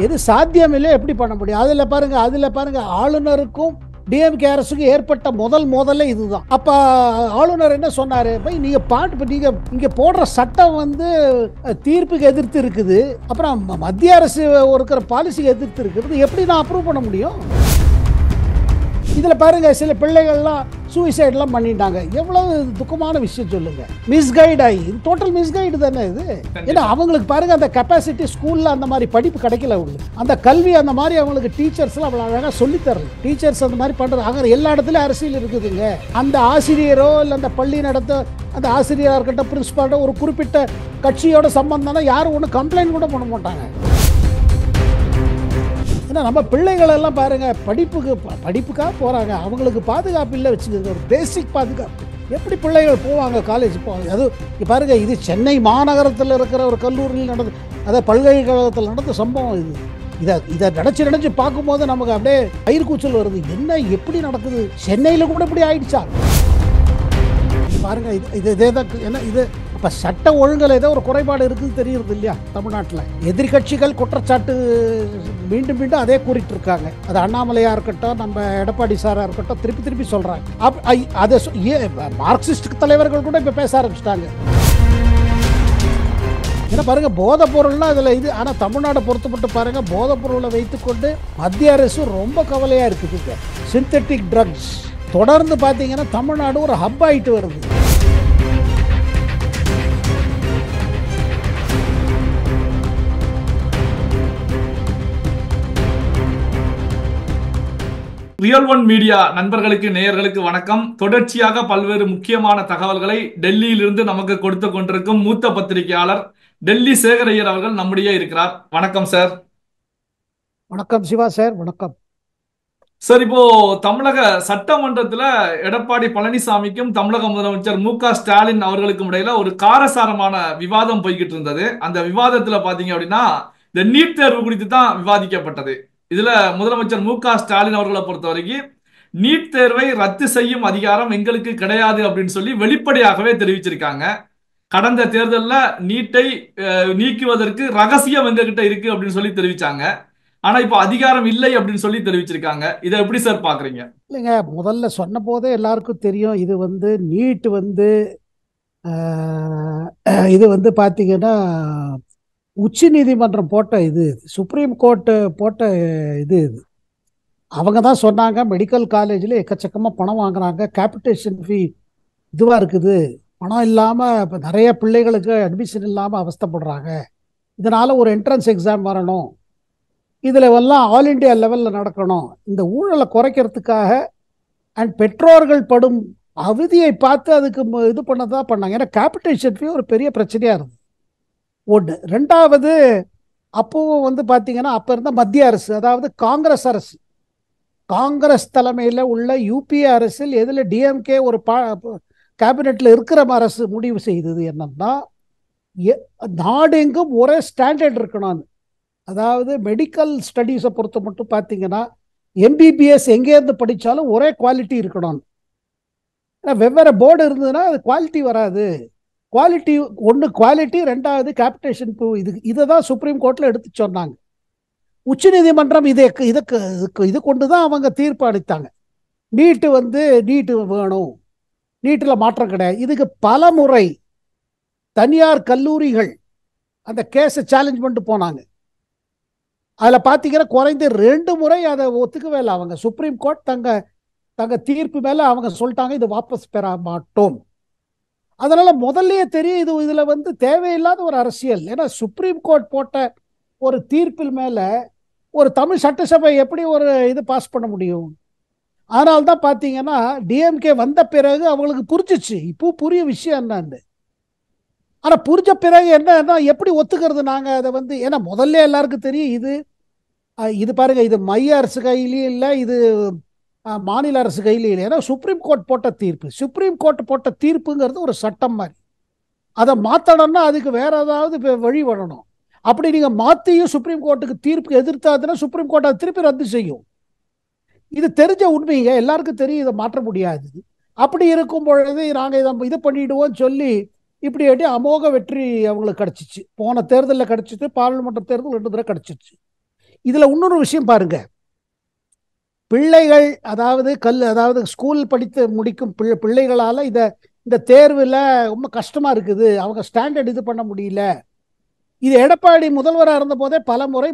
எது சாத்தியமில்லை எப்படி பண்ண முடியும்? அதில் பாருங்க ஆளுநருக்கும் டிஎம்கே அரசுக்கும் ஏற்பட்ட முதல்ல இதுதான். அப்ப ஆளுநர் என்ன சொன்னாரு? நீங்க இங்க போடுற சட்டம் வந்து தீர்ப்புக்கு எதிர்த்து இருக்குது, அப்புறம் மத்திய அரசு இருக்கிற பாலிசிக்கு எதிர்த்து இருக்குது, எப்படி நான் அப்ரூவ் பண்ண முடியும்? இதுல பாருங்க சில பிள்ளைகள்லாம் சூசைட்லாம் பண்ணிட்டாங்க. எவ்வளவு துக்கமான விஷயம் சொல்லுங்க. மிஸ்கைட் ஆகி, டோட்டல் மிஸ்கைடு தானே இது. ஏன்னா அவங்களுக்கு பாருங்க அந்த கெப்பாசிட்டி ஸ்கூல்ல அந்த மாதிரி படிப்பு கிடைக்கல அவங்களுக்கு. அந்த கல்வி அந்த மாதிரி அவங்களுக்கு டீச்சர்ஸ்லாம் அவ்வளோ அழகாக சொல்லி தரல. டீச்சர்ஸ் அந்த மாதிரி பண்றது அங்கே எல்லா இடத்துலையும் அரசியல் இருக்குதுங்க. அந்த ஆசிரியரோ இல்லை அந்த பள்ளி நடத்த அந்த ஆசிரியராக இருக்கட்டும், பிரின்சிபால்கிட்ட ஒரு குறிப்பிட்ட கட்சியோட சம்பந்தம்னா யாரும் ஒன்றும் கம்ப்ளைண்ட் கூட பண்ண மாட்டாங்க. ஏன்னா நம்ம பிள்ளைகள் எல்லாம் பாருங்க படிப்புக்காக போறாங்க, அவங்களுக்கு பாதுகாப்பு இல்லை வச்சுக்கோங்க. ஒரு பேசிக் பாதுகாப்பு எப்படி பிள்ளைகள் போவாங்க, காலேஜ் போவாங்க? அது பாருங்க, இது சென்னை மாநகரத்தில் இருக்கிற ஒரு கல்லூரியில் நடந்து, அதாவது பல்கலைக்கழகத்தில் நடந்த சம்பவம் இது. இதை நினைச்சு பார்க்கும்போது நமக்கு அப்படியே பயிர் கூச்சல் வருது. என்ன எப்படி நடக்குது? சென்னையில் கூட இப்படி ஆயிடுச்சா பாருங்க. இதே தான் என்ன இது. அப்ப சட்ட ஒழுங்கல் ஏதோ ஒரு குறைபாடு இருக்குது தெரியுது இல்லையா தமிழ்நாட்டில்? எதிர்கட்சிகள் குற்றச்சாட்டு மீண்டும் அதே கூறிட்டு இருக்காங்க. அது அண்ணாமலையா இருக்கட்டும், நம்ம எடப்பாடி சாரா இருக்கட்டும், திருப்பி சொல்றாங்க. அதை மார்க்சிஸ்ட் தலைவர்கள் கூட இப்ப பேச ஆரம்பிச்சிட்டாங்க. ஏன்னா பாருங்க, போதைப் பொருள்னா இதுல இது. ஆனா தமிழ்நாடு பொறுத்தப்பட்டு பாருங்க, போதைப் பொருளை வைத்துக்கொண்டு மத்திய அரசு ரொம்ப கவலையா இருக்குது. சிந்தட்டிக் ட்ரக்ஸ் தொடர்ந்து பார்த்தீங்கன்னா தமிழ்நாடு ஒரு ஹப் ஆயிட்டு வருது. ரியல் ஒன் மீடியா நண்பர்களுக்கு, நேயர்களுக்கு வணக்கம். தொடர்ச்சியாக பல்வேறு முக்கியமான தகவல்களை டெல்லியிலிருந்து நமக்கு கொடுத்து கொண்டிருக்கும் மூத்த பத்திரிகையாளர் டெல்லி சேகர் ஐயர் அவர்கள் நம்முடைய இருக்கிறார். வணக்கம் சார். வணக்கம் சிவா சார். வணக்கம் சார். இப்போ தமிழக சட்டமன்றத்துல எடப்பாடி பழனிசாமிக்கும் தமிழக முதலமைச்சர் மு.க.ஸ்டாலின் அவர்களுக்கும் இடையில ஒரு காரசாரமான விவாதம் போய்கிட்டு இருந்தது. அந்த விவாதத்துல பாத்தீங்க அப்படின்னா இந்த நீட் தேர்வு குறித்து தான் விவாதிக்கப்பட்டது. இதுல முதலமைச்சர் மு.க.ஸ்டாலின் அவர்களை பொறுத்த வரைக்கும் நீட் தேர்வை ரத்து செய்யும் அதிகாரம் எங்களுக்கு கிடையாது அப்படின்னு சொல்லி வெளிப்படையாகவே தெரிவிச்சிருக்காங்க. கடந்த தேர்தலில் நீட்டை நீக்குவதற்கு ரகசியம் எங்ககிட்ட இருக்கு அப்படின்னு சொல்லி தெரிவிச்சாங்க. ஆனா இப்ப அதிகாரம் இல்லை அப்படின்னு சொல்லி தெரிவிச்சிருக்காங்க. இதை எப்படி சார் பாக்குறீங்க? இல்லைங்க, முதல்ல சொன்ன போதே எல்லாருக்கும் தெரியும் இது வந்து நீட் வந்து இது வந்து பார்த்தீங்கன்னா உச்ச நீதிமன்றம் போட்ட இது, சுப்ரீம் கோர்ட்டு போட்ட இது. அவங்க தான் சொன்னாங்க மெடிக்கல் காலேஜில் எக்கச்சக்கமாக பணம் வாங்குறாங்க, கேபிட்டேஷன் ஃபீ இதுவாக இருக்குது, பணம் இல்லாமல் இப்போ நிறைய பிள்ளைகளுக்கு அட்மிஷன் இல்லாமல் அவஸ்தைப்படுறாங்க, இதனால் ஒரு என்ட்ரன்ஸ் எக்ஸாம் வரணும், இதில் எல்லாம் ஆல் இண்டியா லெவலில் நடக்கணும், இந்த ஊழலை குறைக்கிறதுக்காக அண்ட் பெற்றோர்கள் படும் அவதியை பார்த்து அதுக்கு இது பண்ணதான் பண்ணாங்க. ஏன்னா கேபிட்டேஷன் ஃபீ ஒரு பெரிய பிரச்சனையாக இருந்தது. ஒன்று. ரெண்டாவது, அப்போவும் வந்து பார்த்தீங்கன்னா அப்போ இருந்த மத்திய அரசு, அதாவது காங்கிரஸ் தலைமையில் உள்ள யூபிஏ அரசில் எதில் டிஎம்கே ஒரு கேபினெட்டில் இருக்கிற அரசு முடிவு செய்தது என்னன்னா, நாடெங்கும் ஒரே ஸ்டாண்டர்ட் இருக்கணும். அதாவது மெடிக்கல் ஸ்டடீஸை பொறுத்த மட்டும் பார்த்தீங்கன்னா எம்பிபிஎஸ் எங்கேருந்து படித்தாலும் ஒரே குவாலிட்டி இருக்கணும். வெவ்வேறு போர்டு இருந்ததுன்னா அது குவாலிட்டி வராது. குவாலிட்டி ஒன்று குவாலிட்டி, ரெண்டாவது கேபிட்டேஷன் இதை தான் சுப்ரீம் கோர்ட்டில் எடுத்து சொன்னாங்க. உச்ச நீதிமன்றம் இது கொண்டு தான் அவங்க தீர்ப்பு அளித்தாங்க. நீட்டு வேணும், நீட்டில் மாற்றம் கிடையாது. இதுக்கு பல முறை தனியார் கல்லூரிகள் அந்த கேஸை சேலஞ்ச் பண்ணிட்டு போனாங்க. அதில் பார்த்தீங்கன்னா குறைந்து 2 முறை அதை ஒத்துக்கவே இல்லை அவங்க. சுப்ரீம் கோர்ட் தங்க தீர்ப்பு மேலே அவங்க சொல்லிட்டாங்க இது வாபஸ் பெற மாட்டோம். அதனால முதல்லயே தெரியும் இதில் வந்து தேவையில்லாத ஒரு அரசியல். ஏன்னா சுப்ரீம் கோர்ட் போட்ட ஒரு தீர்ப்பில் மேலே ஒரு தமிழ் சட்டசபை எப்படி ஒரு இது பாஸ் பண்ண முடியும்? அதனால தான் பார்த்தீங்கன்னா டிஎம்கே வந்த பிறகு அவங்களுக்கு புரிஞ்சிச்சு இப்போ புரிய விஷயம் என்னன்னு. ஆனால் புரிஞ்ச பிறகு என்னன்னா எப்படி ஒத்துக்கிறது நாங்கள் அதை வந்து? ஏன்னா முதல்ல எல்லாருக்கும் தெரியும் இது பாருங்க, இது மைய அரசு கையிலையும் இல்லை, இது மாநில அரசு கையிலையும் இல்லை. ஏன்னா சுப்ரீம் கோர்ட் போட்ட தீர்ப்புங்கிறது ஒரு சட்டம் மாதிரி. அதை மாற்றணும்னா அதுக்கு வேற ஏதாவது வழி வரணும். அப்படி நீங்கள் மாற்றியும் சுப்ரீம் கோர்ட்டுக்கு தீர்ப்பு எதிர்த்தாதுன்னா சுப்ரீம் கோர்ட் அதை திருப்பி ரத்து செய்யும். இது தெரிஞ்ச உண்மைங்க, எல்லாருக்கும் தெரியும் இதை மாற்ற முடியாது. அப்படி இருக்கும் பொழுது நாங்கள் இதை பண்ணிடுவோம் சொல்லி இப்படி அமோக வெற்றி அவங்களுக்கு கிடைச்சிச்சு. போன தேர்தலில் கிடைச்சிச்சு, பாராளுமன்ற தேர்தல் 2 தடவை கிடைச்சிச்சு. இதுல இன்னொரு விஷயம் பாருங்க, பிள்ளைகள் அதாவது ஸ்கூல் படித்து முடிக்கும் பிள்ளைகளால இந்த தேர்வுல ரொம்ப கஷ்டமா இருக்குது, அவங்க ஸ்டாண்டர்ட் இது பண்ண முடியல. இது எடப்பாடி முதல்வராக இருந்த போதே பல முறை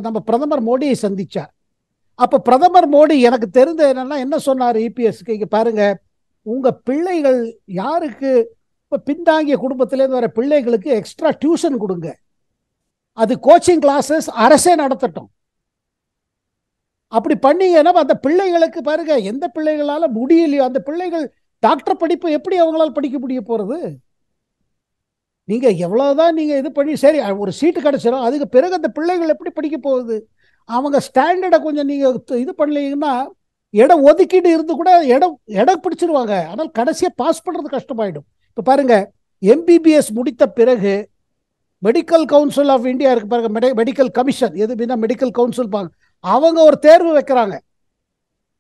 நம்ம பிரதமர் மோடியை சந்திச்சார். அப்ப பிரதமர் மோடி எனக்கு தெரிந்த என்னன்னா என்ன சொன்னார் இபிஎஸ்க்கு, இங்க பாருங்க, உங்க பிள்ளைகள் யாருக்கு இப்ப பின்தாங்கிய குடும்பத்திலேருந்து வர பிள்ளைகளுக்கு எக்ஸ்ட்ரா டியூஷன் கொடுங்க, அது கோச்சிங் கிளாஸஸ் அரசே நடத்தட்டும். அப்படி பண்ணீங்கன்னா அந்த பிள்ளைகளுக்கு பாருங்க, எந்த பிள்ளைகளால முடியலையோ அந்த பிள்ளைகள் டாக்டர் படிப்பு எப்படி அவங்களால படிக்க முடிய போறது? நீங்க எவ்வளவுதான் நீங்க இது பண்ணி சரி ஒரு சீட்டு கிடைச்சிடும், அதுக்கு பிறகு அந்த பிள்ளைகள் எப்படி படிக்க போகுது? அவங்க ஸ்டாண்டர்டை கொஞ்சம் நீங்க இது பண்ணலீங்கன்னா இடம் ஒதுக்கீடு இருந்து கூட இடம் பிடிச்சிருவாங்க, ஆனால் கடைசியா பாஸ் பண்றது கஷ்டமாயிடும். இப்ப பாருங்க, எம்பிபிஎஸ் முடித்த பிறகு மெடிக்கல் கவுன்சில் ஆஃப் இந்தியா இருக்கு பாருங்க, மெடிக்கல் கமிஷன், எது மெடிக்கல் கவுன்சில் பாருங்க, அவங்க ஒரு தேர்வு வைக்கிறாங்க.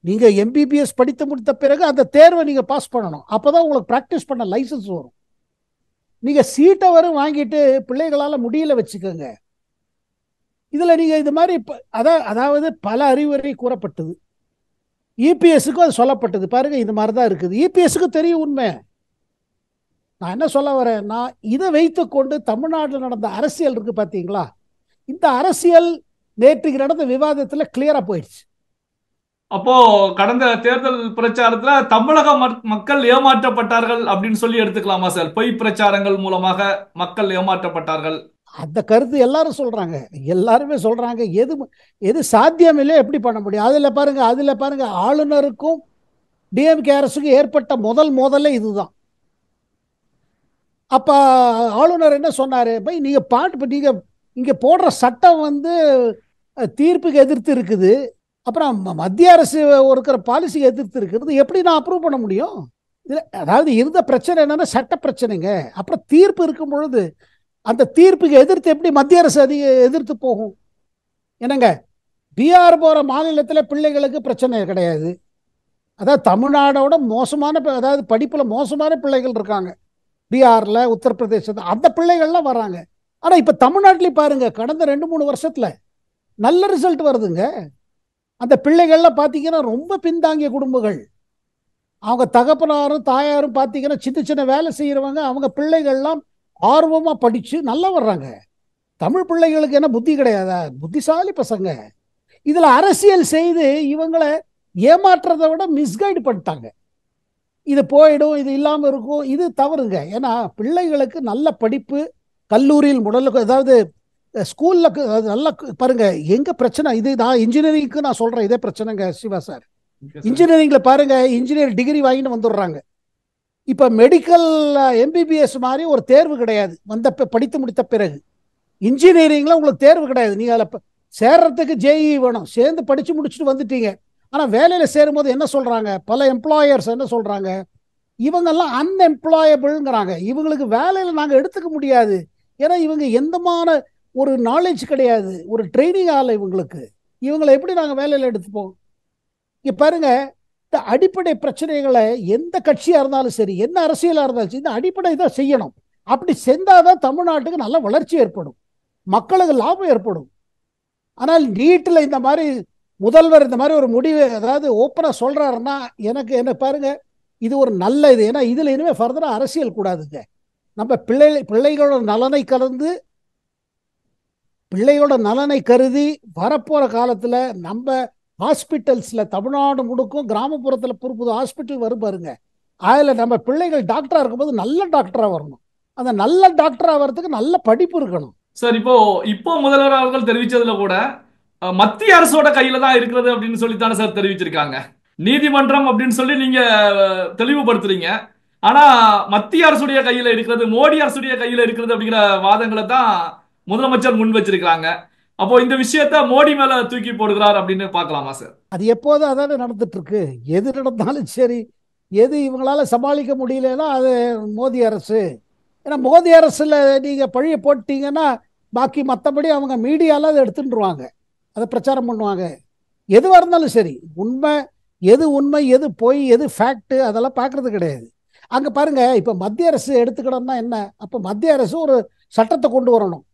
நீங்க எம்பிபிஎஸ் படித்து முடித்த பிறகு அந்த தேர்வை நீங்க பாஸ் பண்ணணும், அப்பதான் உங்களுக்கு பிராக்டிஸ் பண்ண லைசன்ஸ் வரும். நீங்க சீட்டை வரும் வாங்கிட்டு பிள்ளைகளால முடியல வச்சுக்கோங்க. இதுல நீங்க இது மாதிரி அதாவது பல அறிவுரை கூறப்பட்டது, இபிஎஸ்க்கும் அது சொல்லப்பட்டது. பாருங்க இது மாதிரிதான் இருக்குது, இபிஎஸ்க்கு தெரியும் உண்மை. நான் என்ன சொல்ல வரேன், நான் இதை வைத்துக்கொண்டு தமிழ்நாட்டில் நடந்த அரசியல் இருக்கு பார்த்தீங்களா, இந்த அரசியல் நேற்றுக்கு நடந்த விவாதத்துல கிளியரா போயிடுச்சு. அப்போ கடந்த தேர்தல் பிரச்சாரத்துல தமிழக மக்கள் ஏமாற்றப்பட்டார்கள் அப்படின்னு சொல்லி எடுத்துக்கலாமா சார்? பொய் பிரச்சாரங்கள் மூலமாக மக்கள் ஏமாற்றப்பட்டார்கள், அந்த கருத்து எல்லாரும் சொல்றாங்க, எல்லாருமே சொல்றாங்க. எது சாத்தியம் இல்லை எப்படி பண்ண முடியும்? அதுல பாருங்க ஆளுநருக்கும் டிஎம்கே அரசுக்கும் ஏற்பட்ட முதல் மோதலே இதுதான். அப்ப ஆளுநர் என்ன சொன்னாரு, பை நீங்க நீங்க இங்க போடுற சட்டம் தீர்ப்புக்கு எதிர்த்து இருக்குது, அப்புறம் மத்திய அரசு இருக்கிற பாலிசி எதிர்த்து இருக்கிறது, எப்படி நான் அப்ரூவ் பண்ண முடியும்? அதாவது இருந்த பிரச்சனை என்னன்னா சட்ட பிரச்சனைங்க. அப்புறம் தீர்ப்பு இருக்கும் பொழுது அந்த தீர்ப்புக்கு எதிர்த்து எப்படி மத்திய அரசு எதிர்த்து போகும்? என்னங்க, பீகார் போற மாநிலத்தில் பிள்ளைகளுக்கு பிரச்சனை கிடையாது, அதாவது தமிழ்நாடோட மோசமான அதாவது படிப்புல மோசமான பிள்ளைகள் இருக்காங்க பீகார்ல, உத்தரப்பிரதேசத்துல, அந்த பிள்ளைகள்லாம் வராங்க. ஆனா இப்ப தமிழ்நாட்டிலையும் பாருங்க, கடந்த 2-3 வருஷத்துல நல்ல ரிசல்ட் வருதுங்க. அந்த பிள்ளைகள்லாம் பார்த்தீங்கன்னா ரொம்ப பின்தாங்கிய குடும்பங்கள், அவங்க தகப்பனாரும் தாயாரும் பார்த்தீங்கன்னா சின்ன சின்ன வேலை செய்யறவங்க, அவங்க பிள்ளைகள்லாம் ஆர்வமா படிச்சு நல்லா வர்றாங்க. தமிழ் பிள்ளைகளுக்கு என்ன புத்தி கிடையாதா? புத்திசாலி பசங்க. இதுல அரசியல் செய்து இவங்களை ஏமாற்றதை விட மிஸ்கைடு பண்ணிட்டாங்க. இது போயிடும், இது இல்லாம இருக்கும், இது தவறுங்க. ஏன்னா பிள்ளைகளுக்கு நல்ல படிப்பு, கல்லூரியில் அதாவது ஸ்கூல்ல நல்லா பாருங்க. எங்க பிரச்சனை இது, நான் இன்ஜினியரிங்க்கு நான் சொல்றேன் இதே பிரச்சனைங்க சிவா சார். இன்ஜினியரிங்ல பாருங்க, இன்ஜினியர் டிகிரி வாங்கிட்டு வந்துடுறாங்க. இப்ப மெடிக்கல் எம்பிபிஎஸ் மாதிரி ஒரு தேர்வு கிடையாது, படித்து முடித்த பிறகு இன்ஜினியரிங்ல உங்களுக்கு தேர்வு கிடையாது. நீங்க அதில் சேர்றதுக்கு ஜேஇ வேணும், சேர்ந்து படிச்சு முடிச்சுட்டு வந்துட்டீங்க. ஆனா வேலையில சேரும்போது என்ன சொல்றாங்க, பல எம்ப்ளாயர்ஸ் என்ன சொல்றாங்க, இவங்கெல்லாம் அன்எம்ப்ளாயபிள்ங்கிறாங்க, இவங்களுக்கு வேலையில நாங்க எடுத்துக்க முடியாது, ஏன்னா இவங்க எந்தமான ஒரு நாலேஜ் கிடையாது, ஒரு ட்ரைனிங் ஆகல இவங்களுக்கு, இவங்களை எப்படி நாங்க வேலையில எடுத்துப்போம்? இங்க பாருங்க, இந்த அடிப்படை பிரச்சனைகளை எந்த கட்சியா இருந்தாலும் சரி, என்ன அரசியலா இருந்தாலும் சரி, இந்த அடிப்படை தான் செய்யணும். அப்படி செஞ்சாதான் தமிழ்நாட்டுக்கு நல்ல வளர்ச்சி ஏற்படும், மக்களுக்கு லாபம் ஏற்படும். ஆனால் நீட்டில் இந்த மாதிரி முதல்வர் இந்த மாதிரி ஒரு முடிவு அதாவது ஓப்பனா சொல்றாருன்னா என்ன பாருங்க, இது ஒரு நல்ல இது. ஏன்னா இதுல இனிமே ஃபர்தரா அரசியல் கூடாதுங்க. நம்ம பிள்ளைகளோட நலனை கருதி வரப்போற காலத்துல நம்ம ஹாஸ்பிட்டல்ஸ்ல தமிழ்நாடு முழுக்கும் கிராமப்புறத்துல புது ஹாஸ்பிட்டல் வரும் பாருங்க, அதுல நம்ம பிள்ளைகள் டாக்டரா இருக்கும்போது நல்ல டாக்டரா வரணும். அந்த நல்ல டாக்டரா வர்றதுக்கு நல்ல படிப்பு இருக்கணும். சார் இப்போ முதல்வர் அவர்கள் தெரிவிச்சதுல கூட மத்திய அரசோட கையில தான் இருக்கிறது அப்படின்னு சொல்லித்தானே சார் தெரிவிச்சிருக்காங்க. நீதிமன்றம் அப்படின்னு சொல்லி நீங்க தெளிவுபடுத்துறீங்க, ஆனா மத்திய அரசுடைய கையில இருக்கிறது, மோடி அரசுடைய கையில இருக்கிறது அப்படிங்கிற வாதங்களை தான் முதலமைச்சர் முன் வச்சிருக்காங்க. அப்போ இந்த விஷயத்த மோடி மேல தூக்கி போடுகிறார் அப்படின்னு பார்க்கலாமா சார்? அது எப்போதும் அதானே நடந்துட்டு இருக்கு. எது நடந்தாலும் சரி, எது இவங்களால சமாளிக்க முடியலன்னா அது மோடி அரசு. ஏன்னா மோடி அரசுல நீங்க பழிய போட்டீங்கன்னா பாக்கி மற்றபடி அவங்க மீடியால அதை எடுத்துட்டுருவாங்க, அதை பிரச்சாரம் பண்ணுவாங்க. எதுவாக இருந்தாலும் சரி, உண்மை எது பொய் எது ஃபேக்ட் அதெல்லாம் பார்க்கறது கிடையாது. அங்க பாருங்க, இப்ப மத்திய அரசு எடுத்துக்கணும்னா என்ன, அப்ப மத்திய அரசு ஒரு சட்டத்தை கொண்டு வரணும்,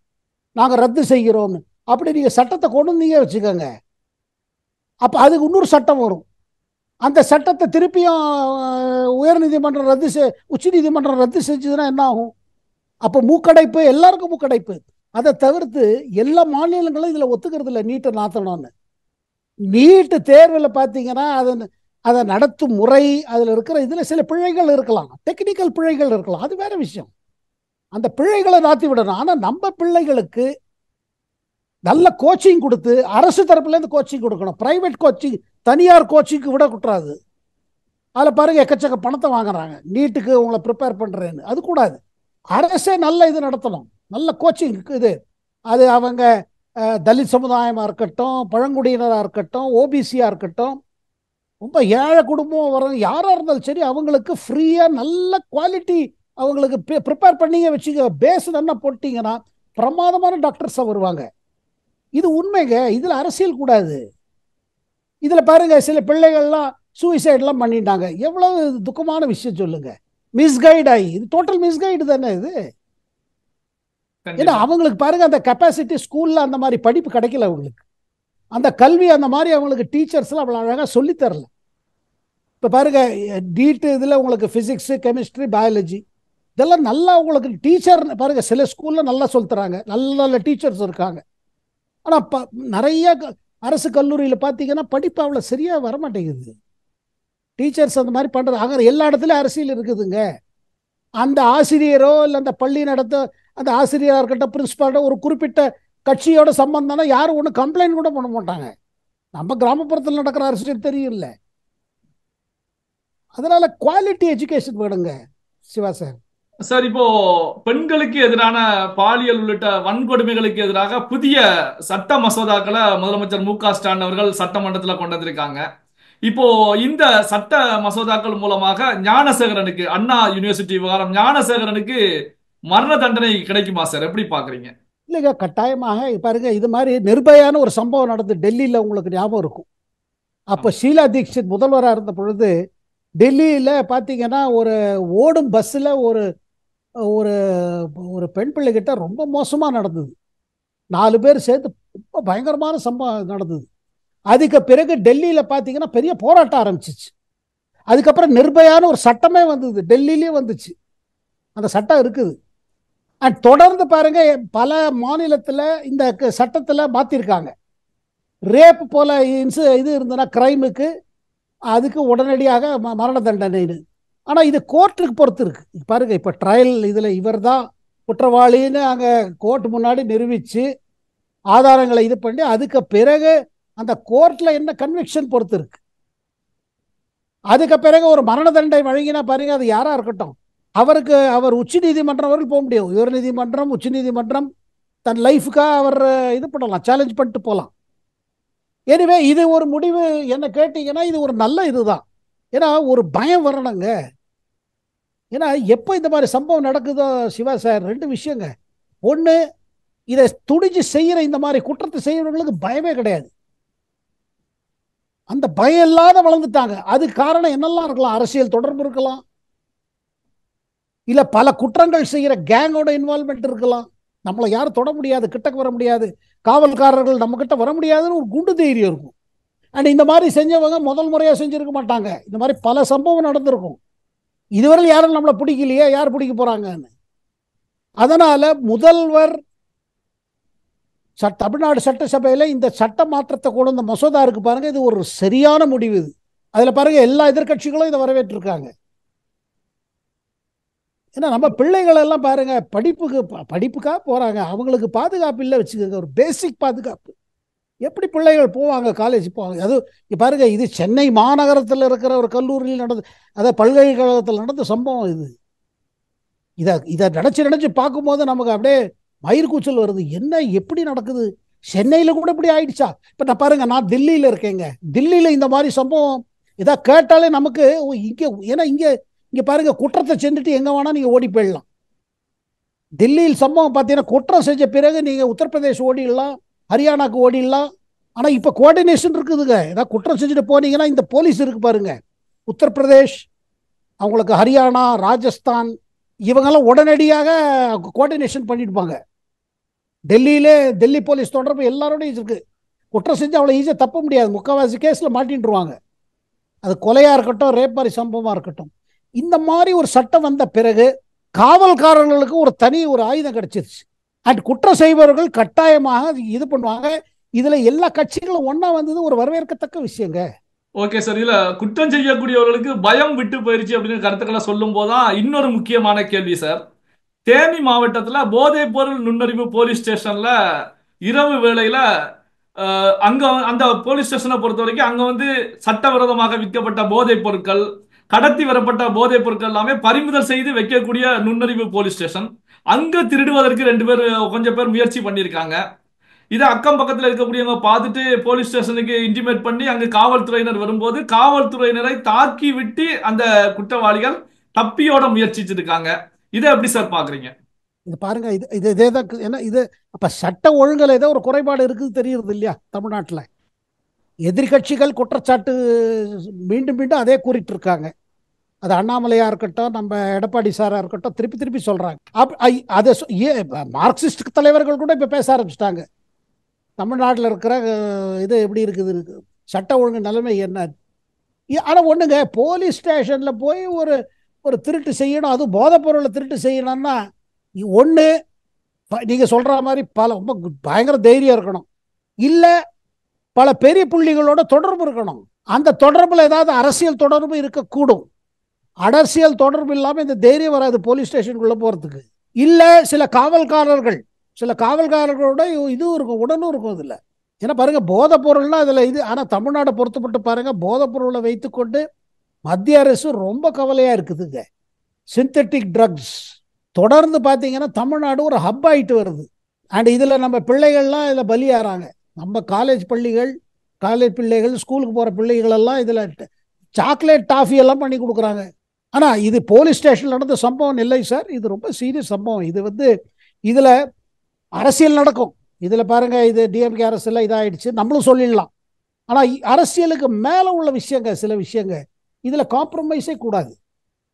நாங்க ரத்து செய்கிறோம்னு. அப்படி நீங்க சட்டத்தை கொண்டு வந்தீங்க வச்சுக்கோங்க, அப்ப அதுக்கு இன்னொரு சட்டம் வரும். அந்த சட்டத்தை திருப்பியும் உயர்நீதிமன்றம் உச்ச நீதிமன்றம் ரத்து செஞ்சதுன்னா என்ன ஆகும்? அப்ப மூக்கடைப்பு, எல்லாருக்கும் மூக்கடைப்பு. அதை தவிர்த்து எல்லா மாநிலங்களும் இதுல ஒத்துக்கிறது இல்லை நீட்டை நாத்தணும்னு. நீட்டு தேர்வில் பார்த்தீங்கன்னா அதை நடத்தும் முறை, அதில் இருக்கிற இதில் சில பிழைகள் இருக்கலாம், டெக்னிக்கல் பிழைகள் இருக்கலாம், அது வேற விஷயம். அந்த பிழைகளை நாத்தி விடணும். ஆனால் நம்ம பிள்ளைகளுக்கு நல்ல கோச்சிங் கொடுத்து, அரசு தரப்புலேருந்து கோச்சிங் கொடுக்கணும். பிரைவேட் கோச்சிங், தனியார் கோச்சிங்க்கு விடக்கூடாது. அதில் பாருங்க எக்கச்சக்க பணத்தை வாங்குறாங்க, நீட்டுக்கு உங்களை ப்ரிப்பேர் பண்ணுறேன்னு. அது கூடாது. அரசே நல்ல இது நடத்தணும், நல்ல கோச்சிங் இது. அது அவங்க தலித் சமுதாயமாக இருக்கட்டும், பழங்குடியினராக இருக்கட்டும், ஓபிசியாக இருக்கட்டும், ரொம்ப ஏழை குடும்பம் வர யாராக இருந்தாலும் சரி, அவங்களுக்கு ஃப்ரீயாக நல்ல குவாலிட்டி அவங்களுக்கு ப்ரிப்பேர் பண்ணிங்க வச்சுக்க. பேஸ் நல்லா போட்டிங்கன்னா பிரமாதமான டாக்டர்ஸாக வருவாங்க. இது உண்மைங்க. இதில் அரசியல் கூடாது. இதில் பாருங்க சில பிள்ளைகள்லாம் சூசைட்லாம் பண்ணிட்டாங்க. எவ்வளவு துக்கமான விஷயம் சொல்லுங்க. மிஸ்கைட் ஆகி, இது டோட்டல் மிஸ்கைடு தானே இது. ஏன்னா அவங்களுக்கு பாருங்க அந்த கெப்பாசிட்டி ஸ்கூல்ல அந்த மாதிரி படிப்பு கிடைக்கல அவங்களுக்கு, அந்த கல்வி அந்த மாதிரி அவங்களுக்கு டீச்சர்ஸ்லாம் அவ்வளோ அழகாக சொல்லித்தரல. இப்போ பாருங்க நீட்டு இதில் உங்களுக்கு ஃபிசிக்ஸு, கெமிஸ்ட்ரி, பயாலஜி இதெல்லாம் நல்லா உங்களுக்கு டீச்சர் பாருங்க சில ஸ்கூலில் நல்லா சொல்லித்தராங்க, நல்ல நல்ல டீச்சர்ஸ் இருக்காங்க. ஆனால் நிறைய அரசு கல்லூரியில் பார்த்தீங்கன்னா படிப்பு அவ்வளோ சரியாக வரமாட்டேங்குது. டீச்சர்ஸ் அந்த மாதிரி பண்ணுறது. அங்கே எல்லா இடத்துலையும் அரசியல் இருக்குதுங்க. அந்த ஆசிரியரோ இல்லை அந்த பள்ளி நடத்த அந்த ஆசிரியராக இருக்கட்டும், பிரின்சிபாலோ ஒரு குறிப்பிட்ட கட்சியோட சம்பந்தம்னா யாரும் ஒன்றும் கம்ப்ளைண்ட் கூட பண்ண மாட்டாங்க. நம்ம கிராமப்புறத்தில் நடக்கிற அரசியல் தெரியல. அதனால குவாலிட்டி எஜுகேஷன் வேணுங்க சிவா சார். சார், இப்போ பெண்களுக்கு எதிரான பாலியல் உள்ளிட்ட வன்கொடுமைகளுக்கு எதிராக புதிய சட்ட மசோதாக்களை முதலமைச்சர் மு க ஸ்டாலின் அவர்கள் சட்டமன்றத்தில் கொண்டு வந்திருக்காங்க. இப்போ இந்த சட்ட மசோதாக்கள் மூலமாக ஞானசேகரனுக்கு, அண்ணா யூனிவர்சிட்டி விவகாரம் ஞானசேகரனுக்கு மரண தண்டனை கிடைக்குமா சார்? எப்படி பாக்குறீங்க? இல்லைங்க, கட்டாயமாக பாருங்க. இது மாதிரி நிர்பயான ஒரு சம்பவம் நடந்து டெல்லியில் உங்களுக்கு ஞாபகம் இருக்கும். அப்போ ஷீலா தீக்ஷித் முதல்வராக இருந்த பொழுது டெல்லியில் பார்த்தீங்கன்னா ஒரு ஓடும் பஸ்ஸில் ஒரு ஒரு ஒரு பெண் பிள்ளைகிட்ட ரொம்ப மோசமாக நடந்தது. 4 பேர் சேர்த்து ரொம்ப பயங்கரமான சம்பவம் நடந்தது. அதுக்கு பிறகு டெல்லியில் பார்த்தீங்கன்னா பெரிய போராட்டம் ஆரம்பிச்சிச்சு. அதுக்கப்புறம் நிர்பயான ஒரு சட்டமே வந்தது, டெல்லியிலேயே வந்துச்சு. அந்த சட்டம் இருக்குது. அண்ட் தொடர்ந்து பாருங்க பல மாநிலத்தில் இந்த சட்டத்தில் மாற்றிருக்காங்க. ரேப் போல இது இருந்ததுன்னா கிரைமுக்கு அதுக்கு உடனடியாக மரண தண்டனைன்னு. ஆனால் இது கோர்ட்டுக்கு பொறுத்து இருக்கு. பாருங்க இப்போ ட்ரையல் இதில் இவர் தான் குற்றவாளின்னு அங்கே கோர்ட் முன்னாடி நிரூபித்து ஆதாரங்களை இது பண்ணி அதுக்கு பிறகு அந்த கோர்ட்டில் என்ன கன்விக்ஷன் பொறுத்து இருக்கு. அதுக்கு பிறகு ஒரு மரண தண்டனை வழங்கினா பாருங்க, அது யாராக இருக்கட்டும், அவர் உச்ச நீதிமன்றம் வரைக்கும் போக முடியும். உயர் நீதிமன்றம், உச்ச நீதிமன்றம் தன் லைஃபுக்காக அவர் இது பண்ணலாம், சேலஞ்ச் பண்ணிட்டு போகலாம். எனவே இது ஒரு முடிவு என்ன கேட்டீங்கன்னா இது ஒரு நல்ல இதுதான். ஏன்னா ஒரு பயம் வரணுங்க. ஏன்னா எப்போ இந்த மாதிரி சம்பவம் நடக்குதோ சிவா சார், 2 விஷயங்க. ஒன்று, இதை துடிச்சு செய்கிற இந்த மாதிரி குற்றத்தை செய்கிறவங்களுக்கு பயமே கிடையாது. அந்த பயம் இல்லாத வளர்ந்துட்டாங்க. அது காரணம் என்னெல்லாம் இருக்கலாம்? அரசியல் தொடர்பு இருக்கலாம், இல்லை பல குற்றங்கள் செய்கிற கேங்கோட இன்வால்மெண்ட் இருக்கலாம். நம்மளை யாரும் தொட முடியாது, கிட்டக்கு வர முடியாது, காவல்காரர்கள் நம்ம கிட்ட வர முடியாதுன்னு ஒரு குண்டு தைரியம் இருக்கும். அண்ட் இந்த மாதிரி செஞ்சவங்க முதல் முறையாக செஞ்சிருக்க மாட்டாங்க. இந்த மாதிரி பல சம்பவம் நடந்திருக்கும். இதுவரை யாரும் நம்மளை பிடிக்கலையே, யார் பிடிக்க போறாங்கன்னு. அதனால முதல்வர் தமிழ்நாடு சட்டசபையில் இந்த சட்ட மாற்றத்தை கொண்டு வந்த மசோதா இருக்கு பாருங்க, இது ஒரு சரியான முடிவு. இது அதில் பாருங்க எல்லா எதிர்கட்சிகளும் இதை வரவேற்றிருக்காங்க. ஏன்னா நம்ம பிள்ளைகள் எல்லாம் பாருங்க படிப்புக்காக போறாங்க, அவங்களுக்கு பாதுகாப்பு இல்லை வச்சுக்கோங்க, ஒரு பேசிக் பாதுகாப்பு. எப்படி பிள்ளைகள் போவாங்க, காலேஜ் போவாங்க? அது பாருங்க, இது சென்னை மாநகரத்தில் இருக்கிற ஒரு கல்லூரியில் நடந்து, அதாவது பல்கலைக்கழகத்தில் நடந்த சம்பவம் இது. இதை நினைச்சு பார்க்கும்போது நமக்கு அப்படியே மயிர் கூச்சல் வருது. என்ன எப்படி நடக்குது? சென்னையில் கூட இப்படி ஆயிடுச்சா? இப்போ நான் பாருங்க, நான் தில்லியில் இருக்கேங்க. தில்லியில் இந்த மாதிரி சம்பவம் இதை கேட்டாலே நமக்கு இங்கே, ஏன்னா இங்கே பாருங்க குற்றத்தை செஞ்சுட்டு எங்கே வேணா நீங்கள் ஓடி போயிடலாம். தில்லியில் சம்பவம் பார்த்தீங்கன்னா குற்றம் செஞ்ச பிறகு நீங்கள் உத்தரப்பிரதேஷ் ஓடிடலாம், ஹரியானாக்கு ஓடிடலாம். ஆனால் இப்போ கோஆர்டினேஷன் இருக்குதுங்க. ஏதாவது குற்றம் செஞ்சுட்டு போனீங்கன்னா இந்த போலீஸ் இருக்கு பாருங்க, உத்தரப்பிரதேஷ், அவங்களுக்கு ஹரியானா, ராஜஸ்தான், இவங்கெல்லாம் உடனடியாக கோஆர்டினேஷன் பண்ணிட்டுப்பாங்க. டெல்லி போலீஸ் தொடர்பு எல்லாரோடையும் இருக்கு. குற்றம் செஞ்சு அவ்வளோ ஈஸியாக தப்ப முடியாது. முக்கால்வாசி கேஸில் மாட்டின்ட்டுருவாங்க. அது கொலையாக இருக்கட்டும், ரேப் மாதிரி சம்பவமாக இருக்கட்டும். இந்த மாதிரி ஒரு சட்டம் வந்த பிறகு காவல்காரர்களுக்கு ஒரு தனி ஒரு ஆயுதம் கிடைச்சிருச்சு. அண்ட் குற்றம் செய்பவர்கள் கட்டாயமாக இது பண்ணுவாங்க. இதுல எல்லா கட்சிகளும் ஒன்னா வந்தது ஒரு வரவேற்கத்தக்க விஷயங்க. Okay sir. இதுல குற்றம் செய்யக்கூடியவர்களுக்கு பயம் விட்டு போயிருச்சு அப்படின்னு கருத்துக்களை சொல்லும் போதுதான் இன்னொரு முக்கியமான கேள்வி சார். தேனி மாவட்டத்துல போதைப் பொருள் நுண்ணறிவு போலீஸ் ஸ்டேஷன்ல இரவு வேளையில அங்க அந்த போலீஸ் ஸ்டேஷனை பொறுத்த வரைக்கும் அங்க வந்து சட்டவிரோதமாக விற்கப்பட்ட போதைப் பொருட்கள், கடத்தி வரப்பட்ட போதைப் பொருட்கள் எல்லாமே பறிமுதல் செய்து வைக்கக்கூடிய நுண்ணறிவு போலீஸ் ஸ்டேஷன். அங்க திருடுவதற்கு கொஞ்சம் பேர் முயற்சி பண்ணியிருக்காங்க. இதை அக்கம் பக்கத்தில் இருக்கக்கூடியவங்க பார்த்துட்டு போலீஸ் ஸ்டேஷனுக்கு இன்டிமேட் பண்ணி அங்கு காவல்துறையினர் வரும்போது காவல்துறையினரை தாக்கி விட்டு அந்த குற்றவாளிகள் தப்பியோட முயற்சிச்சிருக்காங்க. இதை எப்படி சார் பாக்குறீங்க? இது பாருங்க, இதேதான். ஏன்னா இது அப்ப சட்ட ஒழுங்கல் ஏதோ ஒரு குறைபாடு இருக்குது தெரியுது இல்லையா தமிழ்நாட்டில். எதிர்கட்சிகள் குற்றச்சாட்டு மீண்டும் மீண்டும் அதே கூறிட்டு இருக்காங்க. அது அண்ணாமலையா இருக்கட்டும், நம்ம எடப்பாடி சாரா இருக்கட்டும், திருப்பி திருப்பி சொல்றாங்க. அதை மார்க்சிஸ்ட் தலைவர்கள் கூட இப்ப பேச ஆரம்பிச்சிட்டாங்க. தமிழ்நாட்டில் இருக்கிற இது எப்படி இருக்குது, சட்ட ஒழுங்கு நிலைமை என்ன. ஆனால் ஒன்றுங்க, போலீஸ் ஸ்டேஷனில் போய் ஒரு ஒரு திருட்டு செய்யணும், அதுவும் போதைப் பொருளை திருட்டு செய்யணும்னா ஒன்று நீங்கள் சொல்கிற மாதிரி ரொம்ப பயங்கர தைரியம் இருக்கணும், இல்லை பல பெரிய புள்ளிகளோட தொடர்பு இருக்கணும். அந்த தொடர்பில் ஏதாவது அரசியல் தொடர்பு இருக்கக்கூடும். அரசியல் தொடர்பு இல்லாமல் இந்த தைரியம் வராது போலீஸ் ஸ்டேஷனுக்குள்ளே போகிறதுக்கு. இல்லை சில காவல்காரர்களோட இதுவும் இருக்கும், உடனும் இருக்கும் இதில். ஏன்னா பாருங்க, போதைப் பொருள்னா அதில் இது. ஆனால் தமிழ்நாட்டை பொறுத்தப்பட்டு பாருங்க, போதைப் பொருளை வைத்துக்கொண்டு மத்திய அரசு ரொம்ப கவலையாக இருக்குதுங்க. சிந்தட்டிக் ட்ரக்ஸ் தொடர்ந்து பார்த்தீங்கன்னா தமிழ்நாடு ஒரு ஹப் ஆகிட்டு வருது. அண்ட் இதில் நம்ம பிள்ளைகள்லாம் இதில் பலியாகிறாங்க. நம்ம காலேஜ் பிள்ளைகள், ஸ்கூலுக்கு போகிற பிள்ளைகள் எல்லாம் இதில் சாக்லேட் டாஃபி எல்லாம் பண்ணி கொடுக்குறாங்க. ஆனால் இது போலீஸ் ஸ்டேஷனில் நடந்த சம்பவம் இல்லை சார், இது ரொம்ப சீரியஸ் சம்பவம். இது இதில் அரசியல் நடக்கும். இதில் பாருங்க, இது டிஎம்கே அரசியல் இதாகிடுச்சு நம்மளும் சொல்லிடலாம். ஆனால் அரசியலுக்கு மேலே உள்ள விஷயங்க, சில விஷயங்க இதில் காம்ப்ரமைஸே கூடாது.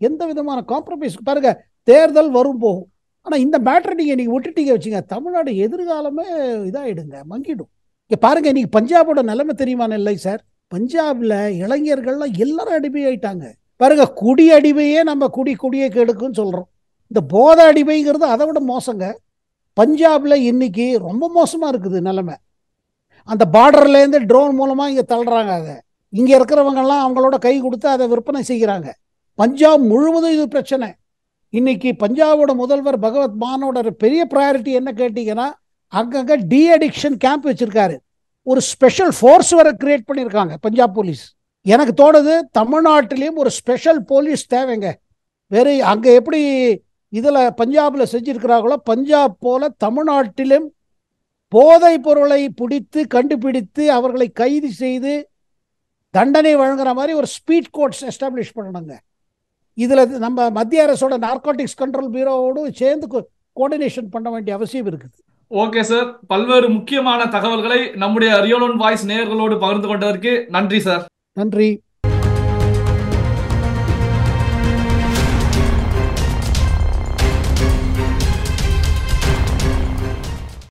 எந்த விதமான காம்ப்ரமைஸ் பாருங்க, தேர்தல் வரும் போகும். ஆனால் இந்த மேட்டரை நீங்கள் விட்டுட்டீங்க வச்சுங்க, தமிழ்நாடு எதிர்காலமே இதாகிடுங்க, மங்கிடும். இங்கே பாருங்க, இன்னைக்கு பஞ்சாபோட நிலைமை தெரியுமான இல்லை சார். பஞ்சாபில் இளைஞர்கள்லாம் எல்லாரும் அடிமை ஆயிட்டாங்க. பாருங்க, குடி அடிமையே நம்ம குடியை கெடுக்குன்னு சொல்கிறோம். இந்த போதை அடிமைங்கிறது அதை விட மோசங்க. பஞ்சாபில் இன்னைக்கு ரொம்ப மோசமாக இருக்குது நிலைமை. அந்த பார்டர்லேருந்து ட்ரோன் மூலமாக இங்கே தள்ளுறாங்க. அதை இங்கே இருக்கிறவங்கெல்லாம் அவங்களோட கை கொடுத்து அதை விற்பனை செய்கிறாங்க. பஞ்சாப் முழுவதும் இது பிரச்சனை. இன்னைக்கு பஞ்சாபோட முதல்வர் பகவத் மானோட பெரிய ப்ரையாரிட்டி என்ன கேட்டீங்கன்னா, அங்கங்கே டி அடிக்ஷன் கேம்ப் வச்சிருக்காரு. ஒரு ஸ்பெஷல் ஃபோர்ஸ் வரை கிரியேட் பண்ணியிருக்காங்க பஞ்சாப் போலீஸ். எனக்கு தோணுது தமிழ்நாட்டிலையும் ஒரு ஸ்பெஷல் போலீஸ் தேவைங்க. வேறு அங்கே எப்படி இதில் பஞ்சாபில் செஞ்சிருக்கிறார்களோ, பஞ்சாப் போல தமிழ்நாட்டிலும் போதைப் பொருளை கண்டுபிடித்து அவர்களை கைது செய்து தண்டனை வழங்குற மாதிரி ஒரு ஸ்பீட் கோர்ட்ஸ் எஸ்டாப்ளிஷ் பண்ணணுங்க. இதில் நம்ம மத்திய அரசோட நார்கோட்டிக்ஸ் கண்ட்ரோல் பியூரோவோடு சேர்ந்து கோஆர்டினேஷன் பண்ண வேண்டிய அவசியம் இருக்குது. ஓகே சார், பல்வேறு முக்கியமான தகவல்களை நம்முடைய ரியல் ஒன் வாய்ஸ் நேயர்களோடு பகிர்ந்து கொண்டதற்கு நன்றி சார். நன்றி.